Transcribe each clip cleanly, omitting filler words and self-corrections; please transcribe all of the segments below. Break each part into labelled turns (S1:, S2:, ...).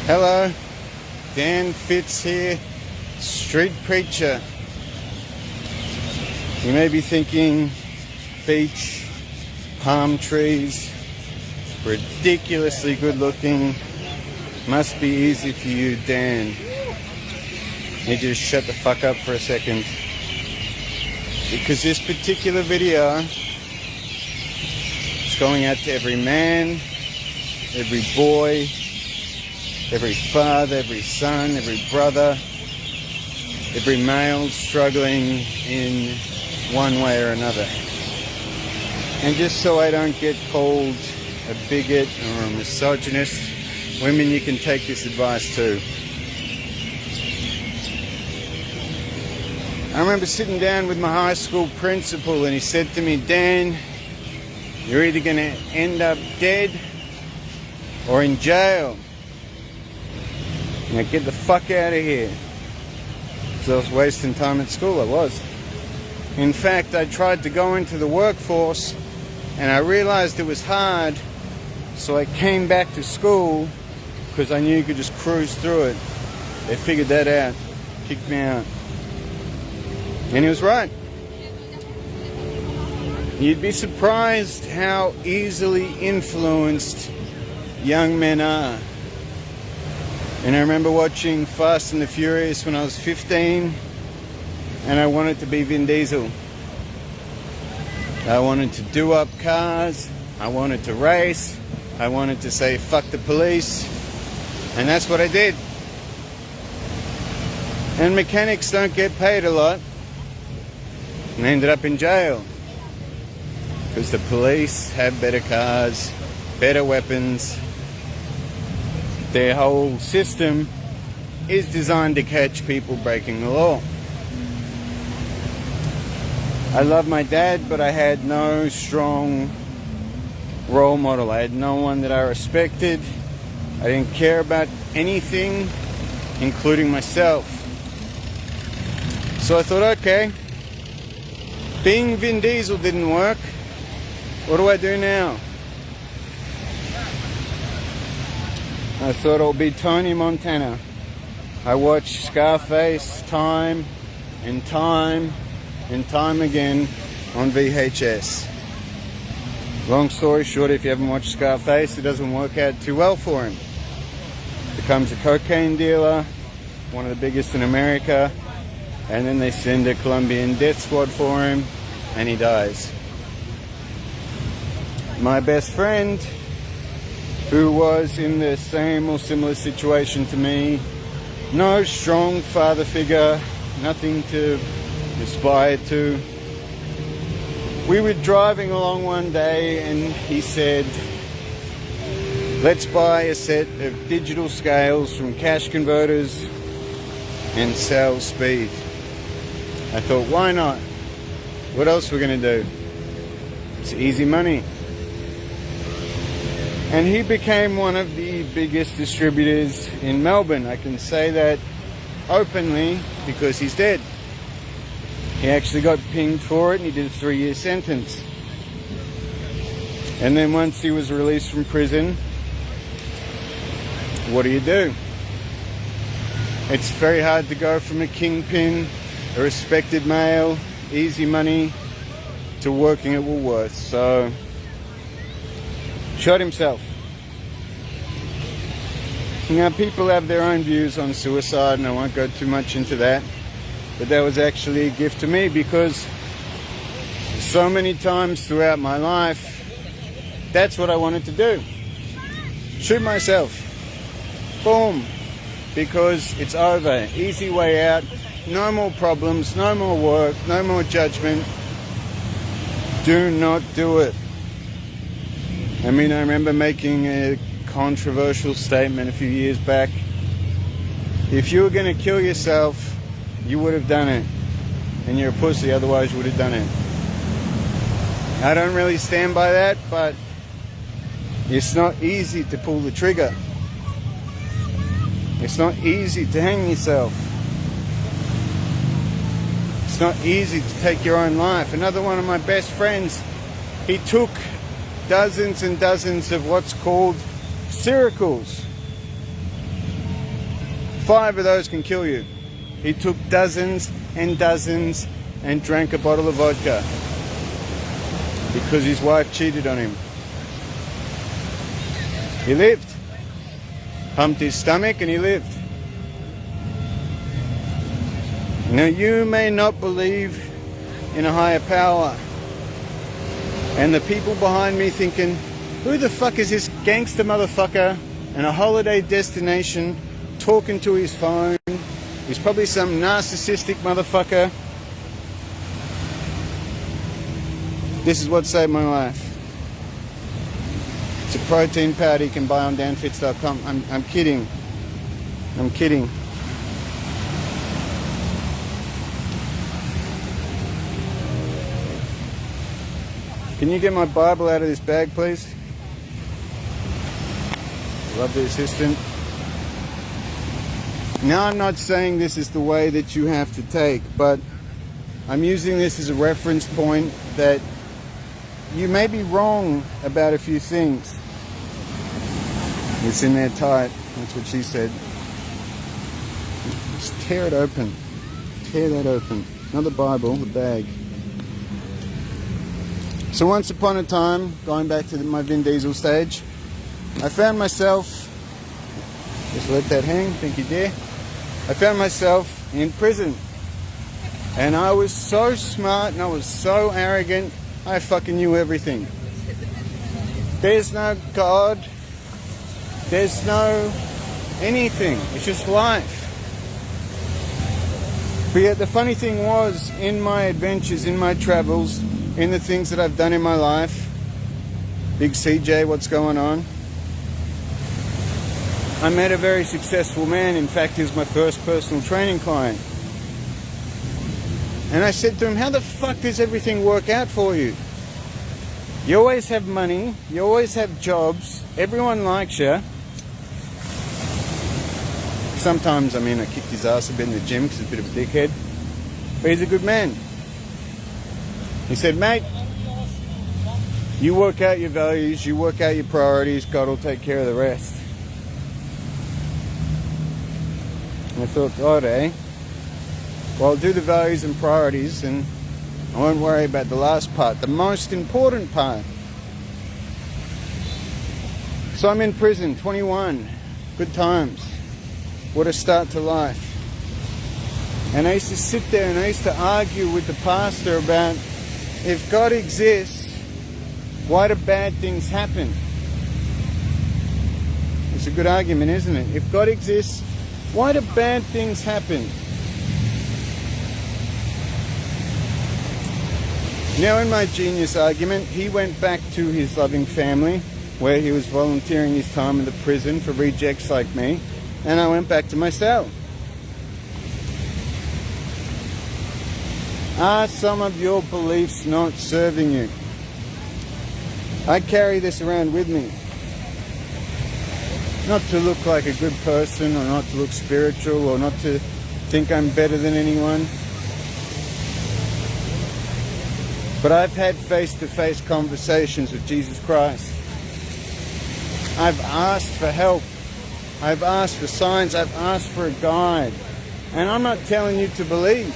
S1: Hello, Dan Fitz here, street preacher. You may be thinking, beach, palm trees, ridiculously good looking, must be easy for you, Dan. You need to just shut the fuck up for a second. Because this particular video is going out to every man, every boy, every father, every son, every brother, every male struggling in one way or another. And just so I don't get called a bigot or a misogynist, women, you can take this advice too. I remember sitting down with my high school principal and he said to me, Dan, you're either going to end up dead or in jail. Now get the fuck out of here. Because I was wasting time at school, I was. In fact, I tried to go into the workforce and I realized it was hard, so I came back to school because I knew you could just cruise through it. They figured that out, kicked me out. And he was right. You'd be surprised how easily influenced young men are. And I remember watching Fast and the Furious when I was 15, and I wanted to be Vin Diesel. I wanted to do up cars, I wanted to race, I wanted to say fuck the police, and that's what I did. And mechanics don't get paid a lot, and I ended up in jail. Because the police have better cars, better weapons. Their whole system is designed to catch people breaking the law. I love my dad, but I had no strong role model. I had no one that I respected. I didn't care about anything, including myself. So I thought, okay, being Vin Diesel didn't work. What do I do now? I thought I'll be Tony Montana. I watched Scarface time and time and time again on VHS. Long story short, if you haven't watched Scarface, it doesn't work out too well for him. Becomes a cocaine dealer, one of the biggest in America, and then they send a Colombian death squad for him, and he dies. My best friend, who was in the same or similar situation to me, no strong father figure, nothing to aspire to. We were driving along one day and he said, let's buy a set of digital scales from cash converters and sell speed. I thought, why not? What else we're going to do? It's easy money. And he became one of the biggest distributors in Melbourne. I can say that openly because he's dead. He actually got pinged for it and he did a 3-year sentence. And then once he was released from prison, what do? It's very hard to go from a kingpin, a respected male, easy money, to working at Woolworths. So shot himself. Now, people have their own views on suicide, and I won't go too much into that. But that was actually a gift to me because so many times throughout my life, that's what I wanted to do. Shoot myself. Boom. Because it's over. Easy way out. No more problems, no more work, no more judgment. Do not do it. I mean, I remember making a controversial statement a few years back. If you were going to kill yourself, you would have done it. And you're a pussy, otherwise you would have done it. I don't really stand by that, but it's not easy to pull the trigger. It's not easy to hang yourself. It's not easy to take your own life. Another one of my best friends, he took dozens and dozens of what's called Ciricals. 5 of those can kill you. He took dozens and dozens and drank a bottle of vodka because his wife cheated on him. He lived. Pumped his stomach and he lived. Now you may not believe in a higher power. And the people behind me thinking, who the fuck is this gangster motherfucker in a holiday destination talking to his phone? He's probably some narcissistic motherfucker. This is what saved my life. It's a protein powder you can buy on danfits.com. I'm kidding. I'm kidding. Can you get my Bible out of this bag, please? Love the assistant. Now, I'm not saying this is the way that you have to take, but I'm using this as a reference point that you may be wrong about a few things. It's in there tight. That's what she said. Just tear it open. Tear that open. Another Bible, the bag. So once upon a time, going back to my Vin Diesel stage, I found myself, just let that hang, thank you dear. I found myself in prison. And I was so smart and I was so arrogant, I fucking knew everything. There's no God, there's no anything, it's just life. But yet the funny thing was, in my adventures, in my travels, in the things that I've done in my life, Big CJ, what's going on? I met a very successful man. In fact, he was my first personal training client. And I said to him, how the fuck does everything work out for you? You always have money, you always have jobs, everyone likes you. Sometimes, I kicked his ass a bit in the gym because he's a bit of a dickhead. But he's a good man. He said, mate, you work out your values, you work out your priorities, God will take care of the rest. And I thought, God, eh? Well, I'll do the values and priorities and I won't worry about the last part, the most important part. So I'm in prison, 21, good times. What a start to life. And I used to sit there and I used to argue with the pastor about, if God exists, why do bad things happen? It's a good argument, isn't it? If God exists, why do bad things happen? Now, in my genius argument, he went back to his loving family, where he was volunteering his time in the prison for rejects like me, and I went back to my cell. Are some of your beliefs not serving you? I carry this around with me. Not to look like a good person, or not to look spiritual, or not to think I'm better than anyone. But I've had face-to-face conversations with Jesus Christ. I've asked for help. I've asked for signs. I've asked for a guide. And I'm not telling you to believe.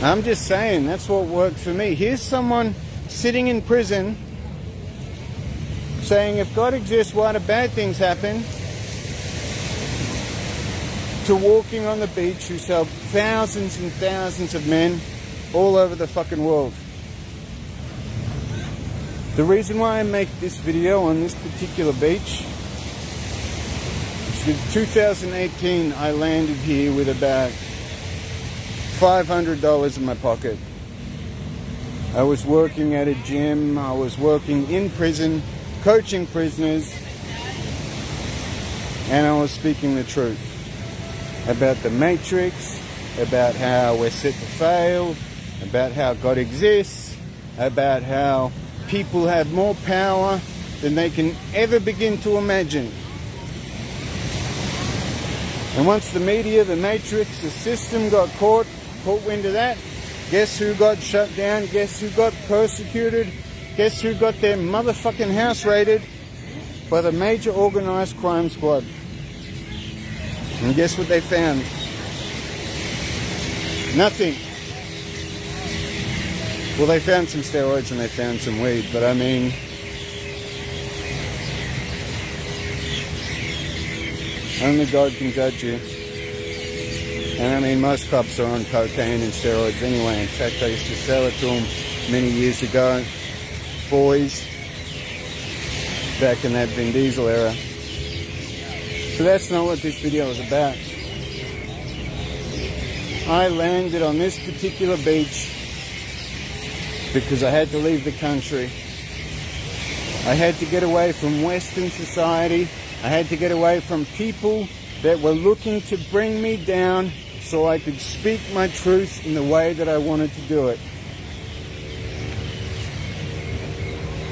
S1: I'm just saying that's what worked for me. Here's someone sitting in prison saying, if God exists, why do bad things happen? To walking on the beach who helped thousands and thousands of men all over the fucking world. The reason why I make this video on this particular beach is in 2018 I landed here with about $500 in my pocket. I was working at a gym, I was working in prison, coaching prisoners, and I was speaking the truth about the matrix, about how we're set to fail, about how God exists, about how people have more power than they can ever begin to imagine. And once the media, the matrix, the system got caught wind of that, guess who got shut down? Guess who got persecuted? Guess who got their motherfucking house raided? By the major organized crime squad. And guess what they found? Nothing. Well, they found some steroids and they found some weed, but I mean, only God can judge you. And I mean, most cops are on cocaine and steroids anyway. In fact, I used to sell it to them many years ago. Boys, back in that Vin Diesel era. So that's not what this video is about. I landed on this particular beach because I had to leave the country. I had to get away from Western society. I had to get away from people that were looking to bring me down so I could speak my truth in the way that I wanted to do it.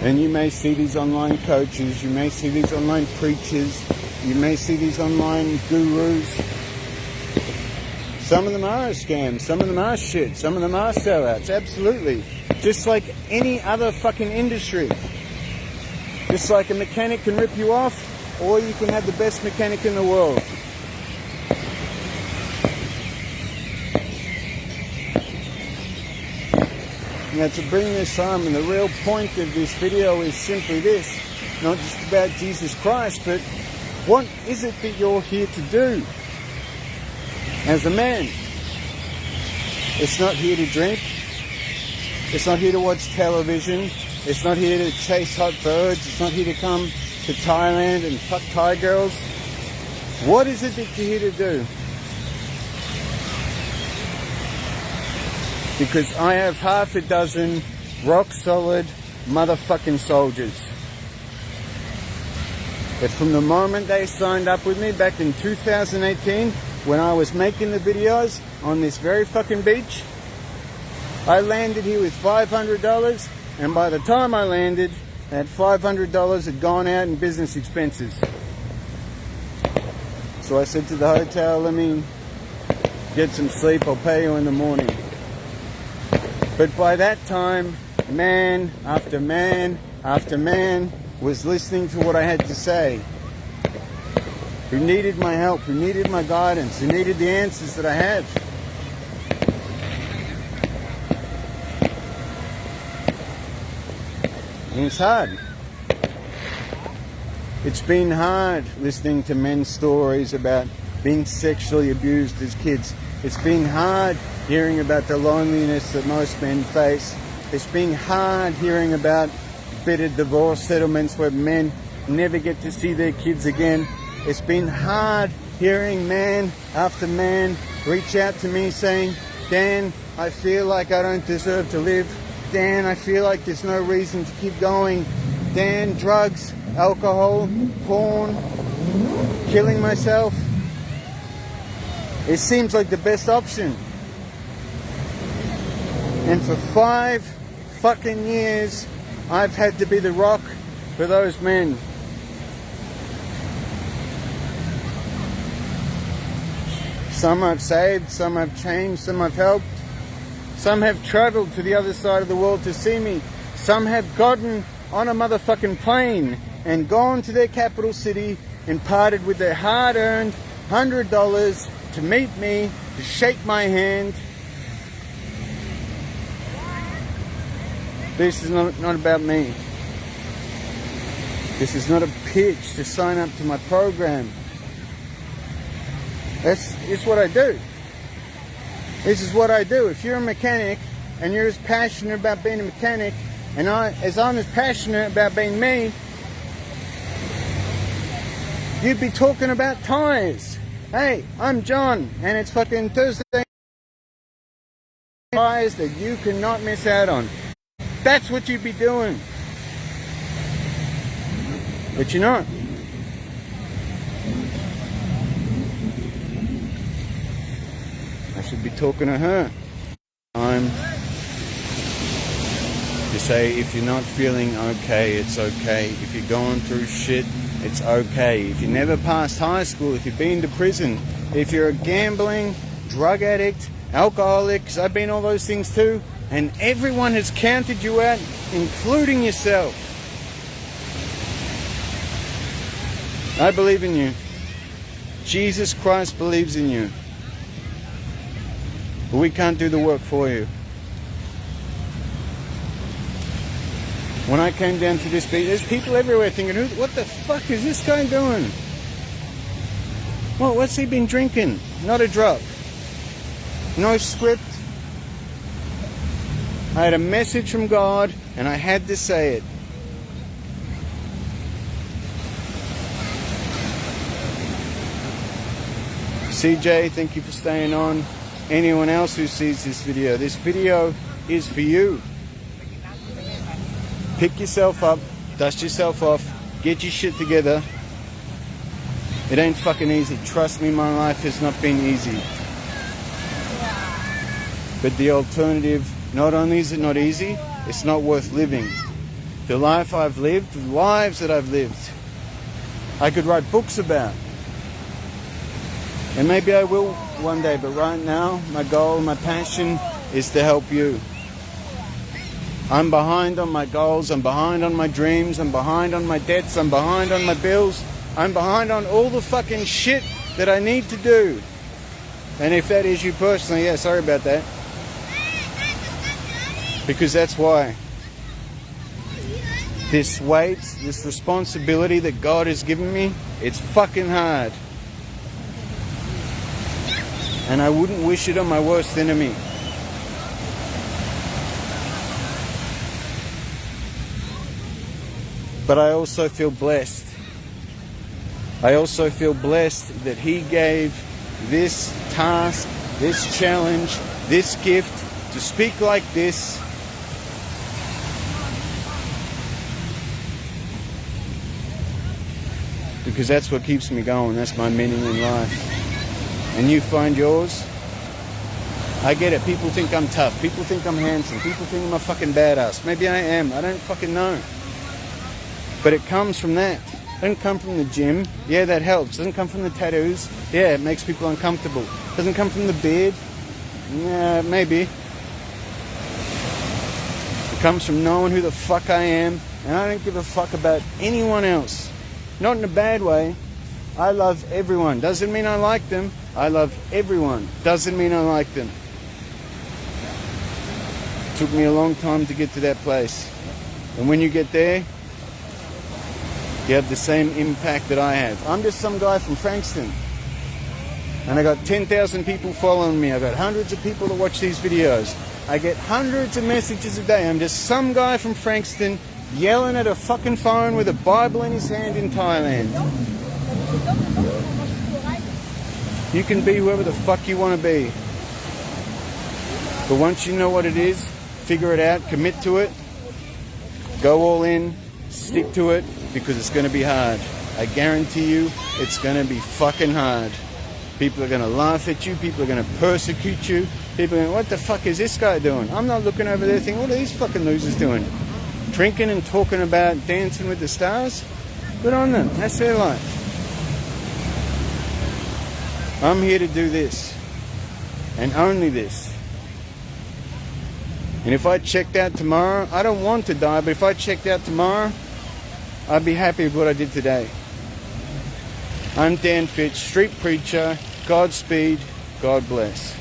S1: And you may see these online coaches, you may see these online preachers, you may see these online gurus. Some of them are a scam, some of them are shit, some of them are sellouts, absolutely. Just like any other fucking industry. Just like a mechanic can rip you off, or you can have the best mechanic in the world. Now, to bring this home, and the real point of this video is simply this, not just about Jesus Christ, but what is it that you're here to do as a man? It's not here to drink. It's not here to watch television. It's not here to chase hot birds. It's not here to come to Thailand and fuck Thai girls. What is it that you're here to do? Because I have half a dozen rock solid motherfucking soldiers that from the moment they signed up with me back in 2018, when I was making the videos on this very fucking beach, I landed here with $500, and by the time I landed, that $500 had gone out in business expenses. So I said to the hotel, let me get some sleep, I'll pay you in the morning. But by that time, man after man after man was listening to what I had to say, who needed my help, who needed my guidance, who needed the answers that I have. And it's hard. It's been hard listening to men's stories about being sexually abused as kids. It's been hard hearing about the loneliness that most men face. It's been hard hearing about bitter divorce settlements where men never get to see their kids again. It's been hard hearing man after man reach out to me saying, Dan, I feel like I don't deserve to live. Dan, I feel like there's no reason to keep going. Dan, drugs, alcohol, porn, killing myself. It seems like the best option. And for 5 fucking years, I've had to be the rock for those men. Some I've saved, some I've changed, some I've helped. Some have traveled to the other side of the world to see me. Some have gotten on a motherfucking plane and gone to their capital city and parted with their hard-earned $100 to meet me, to shake my hand. This is not about me. This is not a pitch to sign up to my program. It's what I do. This is what I do. If you're a mechanic and you're as passionate about being a mechanic and I'm as passionate about being me, you'd be talking about tires. Hey, I'm John and it's fucking Thursday. Tires that you cannot miss out on. That's what you'd be doing. But you're not. I should be talking to her. Time to say, if you're not feeling okay, it's okay. If you're going through shit, it's okay. If you never passed high school, if you've been to prison, if you're a gambling, drug addict, alcoholic, 'cause I've been all those things too, and everyone has counted you out, including yourself. I believe in you. Jesus Christ believes in you. But we can't do the work for you. When I came down to this beach, there's people everywhere thinking, what the fuck is this guy doing? Well, what's he been drinking? Not a drop. No script. I had a message from God and I had to say it. CJ, thank you for staying on. Anyone else who sees this video is for you. Pick yourself up, dust yourself off, get your shit together. It ain't fucking easy. Trust me, my life has not been easy. But the alternative, not only is it not easy, it's not worth living. The life I've lived, the lives that I've lived, I could write books about. And maybe I will one day, but right now, my goal, my passion is to help you. I'm behind on my goals, I'm behind on my dreams, I'm behind on my debts, I'm behind on my bills, I'm behind on all the fucking shit that I need to do. And if that is you personally, yeah, sorry about that. Because that's why. This weight, this responsibility that God has given me, it's fucking hard. And I wouldn't wish it on my worst enemy. But I also feel blessed. I also feel blessed that He gave this task, this challenge, this gift to speak like this. Because that's what keeps me going. That's my meaning in life. And you find yours. I get it. People think I'm tough. People think I'm handsome. People think I'm a fucking badass. Maybe I am. I don't fucking know. But it comes from that. It doesn't come from the gym. Yeah, that helps. It doesn't come from the tattoos. Yeah, it makes people uncomfortable. It doesn't come from the beard. Yeah, maybe. It comes from knowing who the fuck I am. And I don't give a fuck about anyone else. Not in a bad way. I love everyone. Doesn't mean I like them. I love everyone. Doesn't mean I like them. It took me a long time to get to that place. And when you get there, you have the same impact that I have. I'm just some guy from Frankston. And I got 10,000 people following me. I got hundreds of people that watch these videos. I get hundreds of messages a day. I'm just some guy from Frankston yelling at a fucking phone with a Bible in his hand in Thailand. You can be whoever the fuck you want to be. But once you know what it is, figure it out, commit to it, go all in, stick to it, because it's going to be hard. I guarantee you, it's going to be fucking hard. People are going to laugh at you, people are going to persecute you, people are going, what the fuck is this guy doing? I'm not looking over there thinking, what are these fucking losers doing? Drinking and talking about dancing with the stars? Good on them, that's their life. I'm here to do this, and only this. And if I checked out tomorrow, I don't want to die, but if I checked out tomorrow, I'd be happy with what I did today. I'm Dan Fitch, street preacher. Godspeed, God bless.